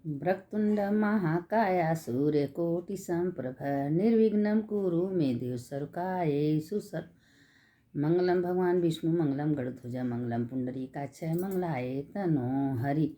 वक्रतुंड महाकाय सूर्यकोटि संप्रभ निर्विघ्नं कुरु मे देव सर्वकार्येषु सर्व। मंगलम भगवान विष्णु मंगलम गरुड़ध्वज मंगलम पुंडरीकाक्ष मंगलाय तनो हरि।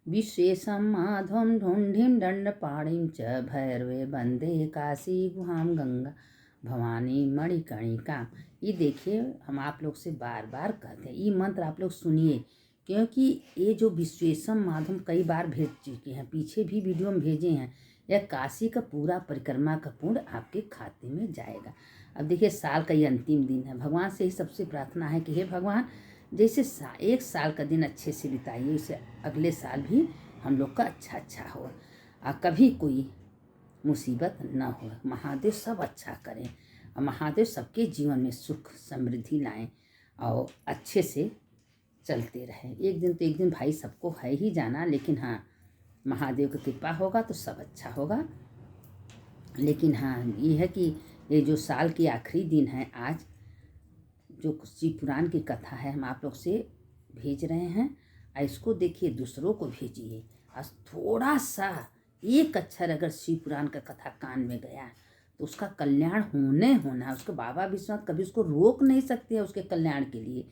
विश्वेशं माधवं ढुंढिं दंडपाणिं च भैरवे वंदे काशी गुहां गंगा भवानी मणिकर्णिका। ये देखिए, हम आप लोग से बार बार कहते हैं, ये मंत्र आप लोग सुनिए, क्योंकि ये जो विश्वेशम माधव कई बार भेज चुके हैं, पीछे भी वीडियो में भेजे हैं। यह काशी का पूरा परिक्रमा का पुण्य आपके खाते में जाएगा। अब देखिए, साल का ये अंतिम दिन है। भगवान से ही सबसे प्रार्थना है कि हे भगवान, जैसे एक साल का दिन अच्छे से बिताइए, उसे अगले साल भी हम लोग का अच्छा हो और कभी कोई मुसीबत न हो। महादेव सब अच्छा करें और महादेव सबके जीवन में सुख समृद्धि लाएं और अच्छे से चलते रहे। एक दिन तो एक दिन भाई सबको है ही जाना, लेकिन हाँ, महादेव की कृपा होगा तो सब अच्छा होगा। लेकिन हाँ, ये है कि ये जो साल की आखिरी दिन है, आज जो शिव पुराण की कथा है हम आप लोग से भेज रहे हैं, और इसको देखिए, दूसरों को भेजिए। और थोड़ा सा एक अक्षर अगर शिव पुराण का कथा कान में गया तो उसका कल्याण होना है। उसके बाबा विश्वनाथ कभी उसको रोक नहीं सकते उसके कल्याण के लिए,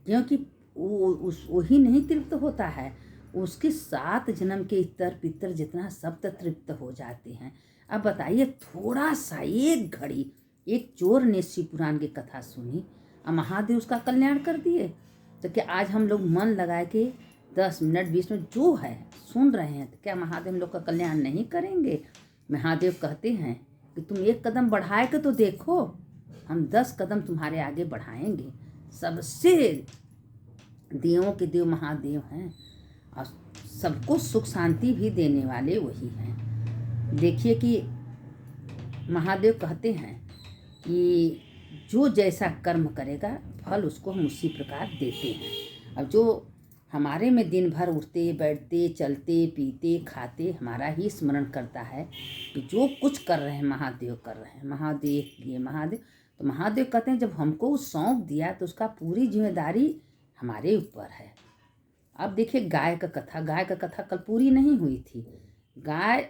क्योंकि वही नहीं तृप्त होता है, उसके 7 जन्म के इतर पितर जितना सब तृप्त हो जाते हैं। अब बताइए, थोड़ा सा एक घड़ी एक चोर ने शिव पुराण की कथा सुनी और महादेव उसका कल्याण कर दिए। तो क्या आज हम लोग मन लगा के 10 मिनट 20 मिनट जो है सुन रहे हैं, तो क्या महादेव हम लोग का कल्याण नहीं करेंगे? महादेव कहते हैं कि तुम एक कदम बढ़ाए के तो देखो, हम 10 कदम तुम्हारे आगे बढ़ाएंगे। सबसे देवों के देव महादेव हैं और सबको सुख शांति भी देने वाले वही हैं। देखिए कि महादेव कहते हैं कि जो जैसा कर्म करेगा फल उसको हम उसी प्रकार देते हैं। अब जो हमारे में दिन भर उठते बैठते चलते पीते खाते हमारा ही स्मरण करता है कि जो कुछ कर रहे हैं महादेव कर रहे हैं, महादेव ये महादेव, तो महादेव कहते हैं जब हमको सौंप दिया तो उसका पूरी जिम्मेदारी हमारे ऊपर है। अब देखिए, गाय का कथा कल पूरी नहीं हुई थी। गाय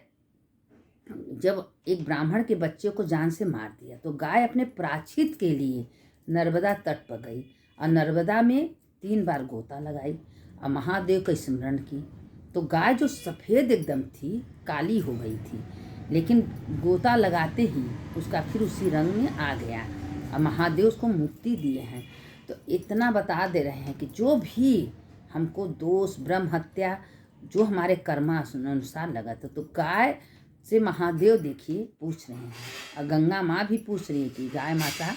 जब एक ब्राह्मण के बच्चे को जान से मार दिया तो गाय अपने प्रायश्चित के लिए नर्मदा तट पर गई और नर्मदा में 3 बार गोता लगाई और महादेव का स्मरण की। तो गाय जो सफ़ेद एकदम थी, काली हो गई थी, लेकिन गोता लगाते ही उसका फिर उसी रंग में आ गया और महादेव उसको मुक्ति दिए हैं। तो इतना बता दे रहे हैं कि जो भी हमको दोष ब्रह्म हत्या जो हमारे कर्मानुसार लगा तो गाय से महादेव देखिए पूछ रहे हैं, और गंगा माँ भी पूछ रही है कि गाय माता,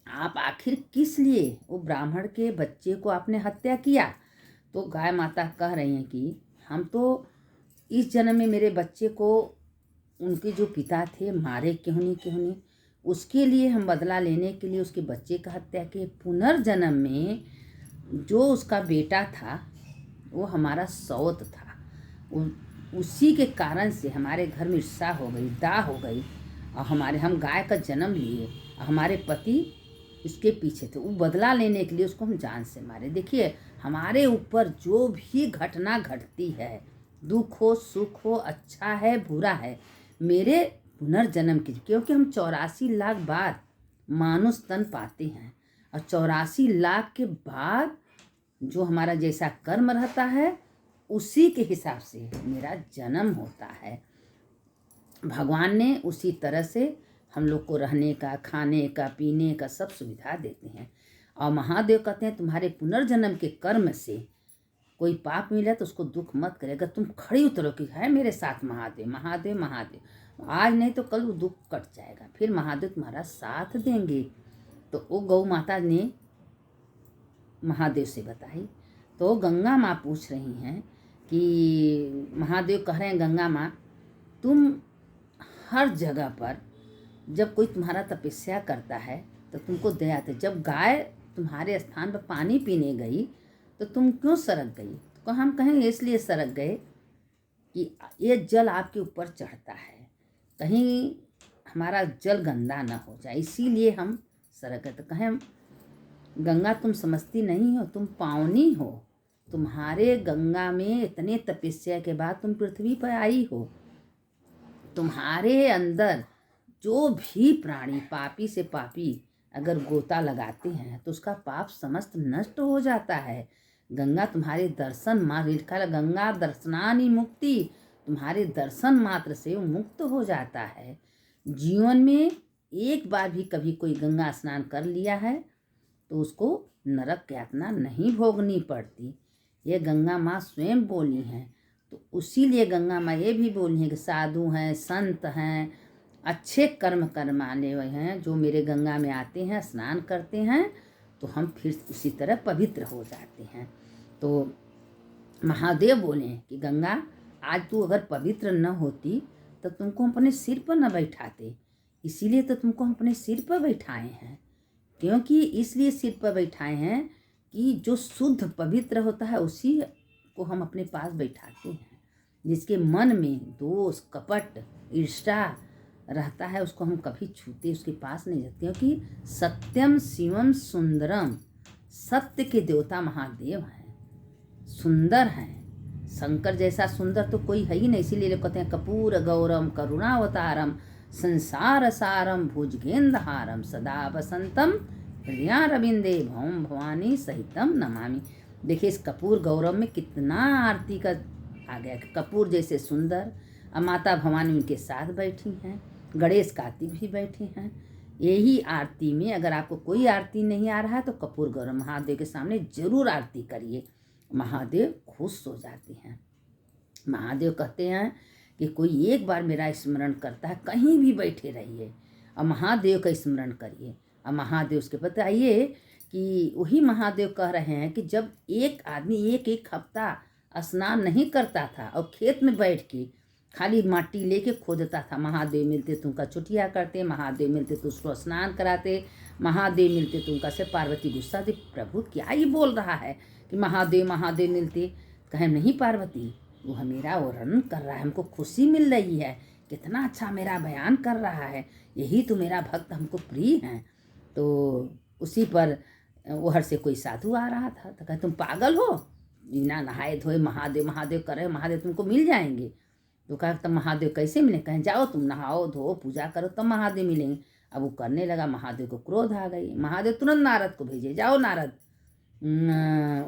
आप आखिर किस लिए वो ब्राह्मण के बच्चे को आपने हत्या किया? तो गाय माता कह रही हैं कि हम तो इस जन्म में मेरे बच्चे को उनके जो पिता थे मारे क्यों नहीं, उसके लिए हम बदला लेने के लिए उसके बच्चे का हत्या किए। पुनर्जन्म में जो उसका बेटा था वो हमारा सौत था, उसी के कारण से हमारे घर में ईर्षा हो गई, दाह हो गई और हम गाय का जन्म लिए और हमारे पति उसके पीछे थे। वो बदला लेने के लिए उसको हम जान से मारे। देखिए, हमारे ऊपर जो भी घटना घटती है, दुख हो सुख हो, अच्छा है बुरा है, मेरे पुनर्जन्म की, क्योंकि हम 84 लाख बार मानुष तन पाते हैं और 84 लाख के बाद जो हमारा जैसा कर्म रहता है उसी के हिसाब से मेरा जन्म होता है। भगवान ने उसी तरह से हम लोग को रहने का, खाने का, पीने का सब सुविधा देते हैं। और महादेव कहते हैं तुम्हारे पुनर्जन्म के कर्म से कोई पाप मिला तो उसको दुख मत करेगा, तुम खड़ी उतरो कि है मेरे साथ महादेव महादेव महादेव, आज नहीं तो कल वो दुख कट जाएगा, फिर महादेव तुम्हारा साथ देंगे। तो वो गौ माता ने महादेव से बताई। तो गंगा माँ पूछ रही हैं कि महादेव कह रहे हैं, गंगा माँ तुम हर जगह पर जब कोई तुम्हारा तपस्या करता है तो तुमको दया आती है। जब गाय तुम्हारे स्थान पर पानी पीने गई तो तुम क्यों सरक गई? तो हम कहेंगे इसलिए सरक गए कि ये जल आपके ऊपर चढ़ता है, कहीं हमारा जल गंदा ना हो जाए, इसीलिए हम सरक गए। तो कहें गंगा तुम समझती नहीं हो, तुम पावनी हो, तुम्हारे गंगा में इतने तपस्या के बाद तुम पृथ्वी पर आई हो। तुम्हारे अंदर जो भी प्राणी पापी से पापी अगर गोता लगाते हैं तो उसका पाप समस्त नष्ट हो जाता है। गंगा तुम्हारे दर्शन मात्र, गंगा दर्शनानि मुक्ति, तुम्हारे दर्शन मात्र से वो मुक्त हो जाता है। जीवन में एक बार भी कभी कोई गंगा स्नान कर लिया है तो उसको नरक यातना नहीं भोगनी पड़ती। ये गंगा माँ स्वयं बोली हैं। तो उसीलिए गंगा माँ ये भी बोली हैं कि साधु हैं, संत हैं, अच्छे कर्म करवाने हुए हैं, जो मेरे गंगा में आते हैं, स्नान करते हैं तो हम फिर उसी तरह पवित्र हो जाते हैं। तो महादेव बोले कि गंगा, आज तू अगर पवित्र न होती तो तुमको हम अपने सिर पर न बैठाते, इसीलिए तो तुमको हम अपने सिर पर बैठाए हैं। क्योंकि इसलिए सिर पर बैठाए हैं कि जो शुद्ध पवित्र होता है उसी को हम अपने पास बैठाते हैं। जिसके मन में दोष, कपट, ईर्ष्या रहता है उसको हम कभी छूते, उसके पास नहीं जाते। क्योंकि सत्यम शिवम सुंदरम, सत्य के देवता महादेव हैं, सुंदर हैं। शंकर जैसा सुंदर तो कोई है ही नहीं। इसीलिए लोग कहते हैं कपूर गौरम करुणावतारम संसार सारम भुजगेंद्रहारम सदा वसंतम हृदयारविंदे भौम भवानी सहितम नमामि। देखिए इस कपूर गौरव में कितना आरती का आ गया। कपूर जैसे सुंदर, और माता भवानी उनके साथ बैठी हैं, गणेश कार्तिक भी बैठे हैं। यही आरती में अगर आपको कोई आरती नहीं आ रहा है तो कपूर गौरव महादेव के सामने जरूर आरती करिए, महादेव खुश हो जाते हैं। महादेव कहते हैं कि कोई एक बार मेरा स्मरण करता है, कहीं भी बैठे रहिए और महादेव का स्मरण करिए। और महादेव उसके बताइए कि वही महादेव कह रहे हैं कि जब एक आदमी एक हफ्ता स्नान नहीं करता था और खेत में बैठ के खाली माटी लेके खोदता था, महादेव मिलते तो उनका छुट्टियाँ करते, महादेव मिलते तो उसको स्नान कराते, महादेव मिलते तो उनका से पार्वती गुस्सा थी, प्रभु क्या ही बोल रहा है कि महादेव महादेव मिलते। कहे नहीं पार्वती, वो मेरा वर्णन कर रहा है, हमको खुशी मिल रही है, कितना अच्छा मेरा बयान कर रहा है, यही तो मेरा भक्त हमको प्रिय हैं। तो उसी पर उधर से कोई साधु आ रहा था तो कहे तुम पागल हो, बिना नहाए धोए महादेव महादेव कर रहे हो, महादेव तुमको मिल जाएंगे। तो कहा तब महादेव कैसे मिले? कहें जाओ तुम नहाओ धो पूजा करो तब महादेव मिलेंगे। अब वो करने लगा, महादेव को क्रोध आ गई। महादेव तुरंत नारद को भेजे, जाओ नारद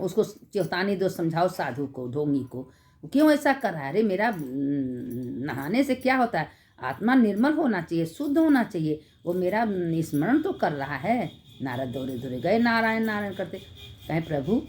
उसको चेतावनी दो, समझाओ साधु को, ढोंगी को, क्यों ऐसा कर रहा है? अरे मेरा नहाने से क्या होता है, आत्मा निर्मल होना चाहिए, शुद्ध होना चाहिए, वो मेरा स्मरण तो कर रहा है। नारद दौड़े दौड़े गए नारायण नारायण करते। कहें प्रभु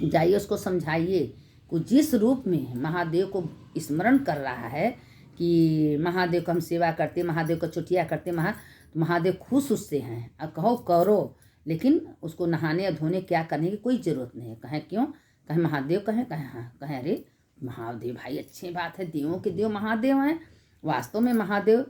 जाइए उसको समझाइए कि जिस रूप में महादेव को स्मरण कर रहा है कि महादेव को हम सेवा करते, महादेव को छुट्टियाँ करते, महादेव खुश उससे हैं, और कहो करो, लेकिन उसको नहाने और धोने क्या करने की कोई ज़रूरत नहीं है। कहें क्यों? कहें महादेव कहें हाँ, कहें अरे महादेव भाई अच्छी बात है, देवों के देव महादेव हैं। वास्तव में महादेव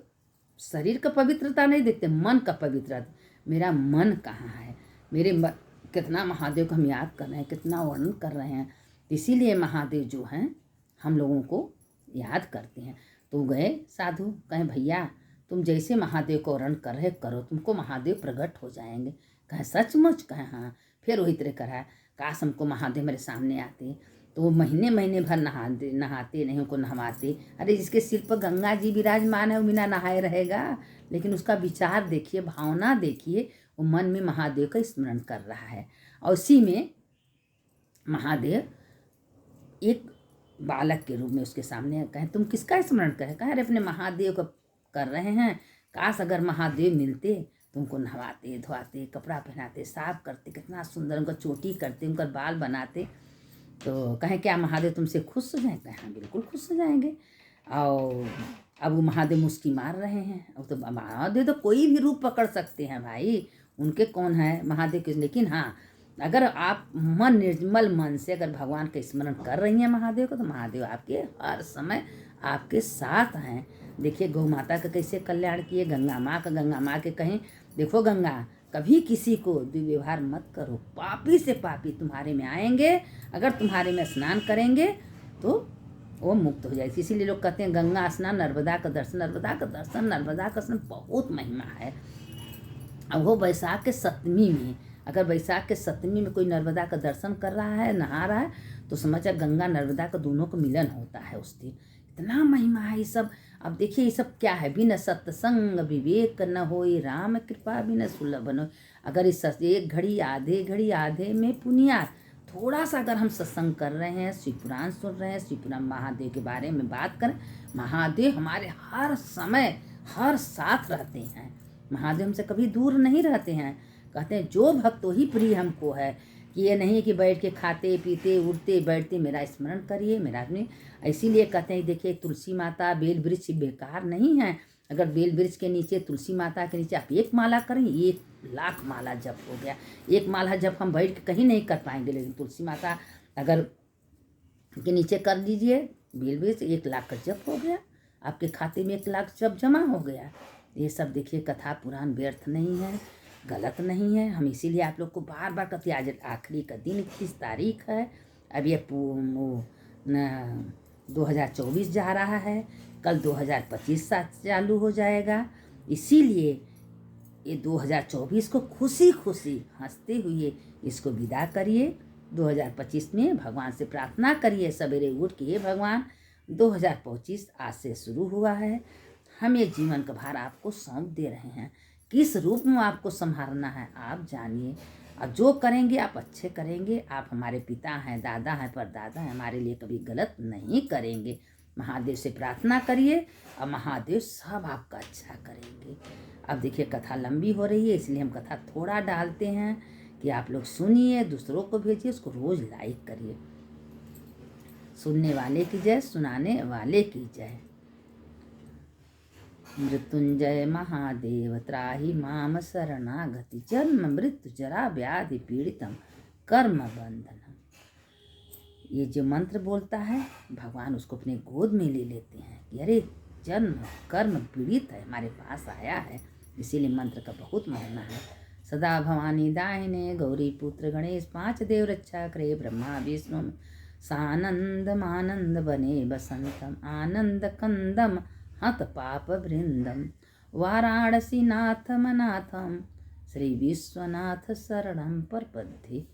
शरीर का पवित्रता नहीं देखते, मन का पवित्रता। मेरा मन कहाँ है, मेरे मन, कितना महादेव को हम याद कर रहे हैं, कितना वर्णन कर रहे हैं। इसीलिए महादेव जो हैं हम लोगों को याद करते हैं। तो गए साधु, कहें भैया तुम जैसे महादेव को वर्णन कर रहे करो, तुमको महादेव प्रकट हो जाएंगे। कहें सचमुच? कहें हाँ। फिर वही तरह करा, काश हमको महादेव मेरे सामने आते तो वो महीने महीने भर नहाते नहीं, उनको नहवाते। अरे जिसके सिर पर गंगा जी विराजमान है वो बिना नहाए रहेगा? लेकिन उसका विचार देखिए, भावना देखिए, वो मन में महादेव का स्मरण कर रहा है। और उसी में महादेव एक बालक के रूप में उसके सामने कहें तुम किसका स्मरण करें? कहें अरे अपने महादेव को कर रहे हैं। काश अगर महादेव मिलते तुमको नहवाते धोआते, कपड़ा पहनाते, साफ करते, कितना सुंदर उनका चोटी करते, उनका बाल बनाते। तो कहें क्या महादेव तुमसे खुश हो जाएं? कहें हाँ बिल्कुल खुश हो जाएंगे। और अब वो महादेव मुस्की मार रहे हैं। अब तो महादेव तो कोई भी रूप पकड़ सकते हैं भाई, उनके कौन है महादेव के। लेकिन हाँ, अगर आप मन निर्मल मन से अगर भगवान का स्मरण कर रही हैं महादेव को, तो महादेव आपके हर समय आपके साथ हैं। देखिए गौ माता का कैसे कल्याण किए, गंगा माँ का, गंगा माँ के कहें देखो गंगा कभी किसी को दुर्व्यवहार मत करो, पापी से पापी तुम्हारे में आएंगे, अगर तुम्हारे में स्नान करेंगे तो वो मुक्त हो जाएगी। इसीलिए लोग कहते हैं गंगा स्नान नर्मदा का दर्शन, नर्मदा का दर्शन, नर्मदा का स्नान बहुत महिमा है। अब वो बैसाख के सप्तमी में अगर बैसाख के सप्तमी में कोई नर्मदा का दर्शन कर रहा है, नहा रहा है, तो समझा गंगा नर्मदा का दोनों का मिलन होता है उस दिन। इतना महिमा है ये सब। अब देखिए ये सब क्या है, बिन सत्संग विवेक न होई, राम कृपा बिन सुलभ न होई। अगर इस एक घड़ी आधे में पुनिया, थोड़ा सा अगर हम सत्संग कर रहे हैं, शिव पुराण सुन रहे हैं, शिव पुराण महादेव के बारे में बात करें, महादेव हमारे हर समय हर साथ रहते हैं। महादेव हमसे कभी दूर नहीं रहते हैं। कहते हैं जो भक्त वही प्रिय हमको है, कि ये नहीं कि बैठ के खाते पीते उठते बैठते मेरा स्मरण करिए, मेरा नहीं। इसीलिए कहते हैं देखिए तुलसी माता बेल वृक्ष बेकार नहीं है। अगर बेल वृक्ष के नीचे तुलसी माता के नीचे आप एक माला करें, 1,00,000 माला जप हो गया। एक माला जप हम बैठ के कहीं नहीं कर पाएंगे, लेकिन तुलसी माता अगर के नीचे कर लीजिए बेल वृक्ष, 1,00,000 का जप हो गया, आपके खाते में 1,00,000 जप जमा हो गया। ये सब देखिए कथा पुराण व्यर्थ नहीं है, गलत नहीं है। हम इसीलिए आप लोग को बार बार कहते हैं, आज आखिरी का दिन 31 तारीख है। अब ये 2024 जा रहा है, कल 2025 चालू हो जाएगा। इसीलिए ये 2024 को खुशी खुशी हंसते हुए इसको विदा करिए। 2025 में भगवान से प्रार्थना करिए सवेरे उठ के, हे भगवान 2025 आज से शुरू हुआ है, हम ये जीवन का भार आपको सौंप दे रहे हैं। किस रूप में आपको संभालना है आप जानिए। अब जो करेंगे आप अच्छे करेंगे। आप हमारे पिता हैं, दादा हैं, परदादा हैं, हमारे लिए कभी गलत नहीं करेंगे। महादेव से प्रार्थना करिए और महादेव सब आपका अच्छा करेंगे। अब देखिए कथा लंबी हो रही है, इसलिए हम कथा थोड़ा डालते हैं कि आप लोग सुनिए, दूसरों को भेजिए, उसको रोज़ लाइक करिए। सुनने वाले की जय, सुनाने वाले की जय। मृत्युंजय महादेव त्राहि माम शरणागति, जन्म मृत्यु जरा व्याधि पीड़ितम कर्म बंधनम। ये जो मंत्र बोलता है भगवान उसको अपने गोद में ले लेते हैं कि अरे जन्म कर्म पीड़ित है, हमारे पास आया है। इसीलिए मंत्र का बहुत महिमा है। सदा भवानी दाहिने गौरी पुत्र गणेश, 5 देव रक्षा करे, ब्रह्मा विष्णु सानंद मानंद बने बसंतम, आनंद कंदम हत पाप वृंदम, वाराणसी नाथम नाथम, श्री विश्वनाथ शरणम प्रपद्ये।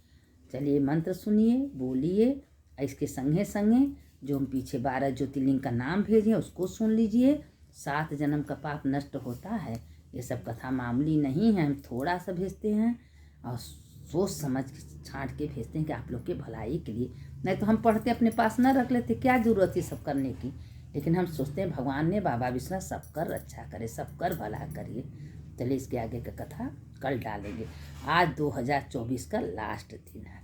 चलिए मंत्र सुनिए, बोलिए। इसके संगे संगे जो हम पीछे 12 ज्योतिर्लिंग का नाम भेजे उसको सुन लीजिए। 7 जन्म का पाप नष्ट होता है। ये सब कथा मामूली नहीं है, हम थोड़ा सा भेजते हैं और सोच समझ छांट के भेजते हैं कि आप लोग के भलाई के लिए। नहीं तो हम पढ़ते अपने पास न रख लेते, क्या जरूरत है सब करने की। लेकिन हम सोचते हैं भगवान ने बाबा विश्वनाथ सबकर रक्षा करे, सबकर भला करिए। चलिए इसके आगे का कथा कल डालेंगे। आज 2024 का लास्ट दिन है।